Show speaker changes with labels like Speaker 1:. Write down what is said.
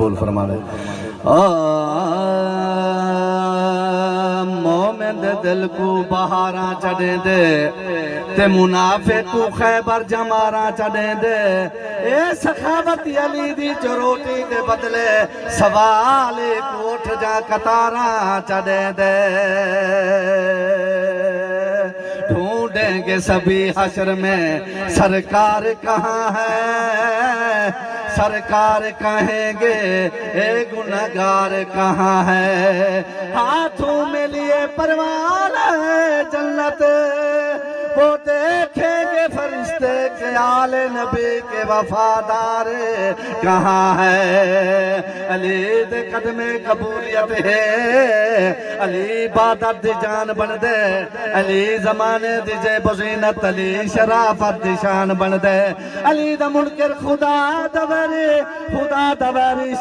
Speaker 1: قبول فرما لے مومن دے دل کو بہاراں چڑھیں دے تے منافق کو خیبر جماراں چڑھیں دے اے سخاوتی علی دی چروٹی دے بدلے سوالے کو اٹھ جا قطاراں چڑھیں دے ڈھونڈیں گے سبھی حشر میں سرکار کہاں ہے سرکار کہیں گے اے گنہگار کہاں ہے ہاتھوں میں لیے پروان ہے جنت وہ دیکھیں گے فرشتے کہ آل نبی کے وفادار کہاں ہے علی دے قدم قبولیت ہے علی عبادت دی جان بن دے علی زمانے دی جے بزینت علی شرافت دی شان بن دے علی دا منکر خدا دوری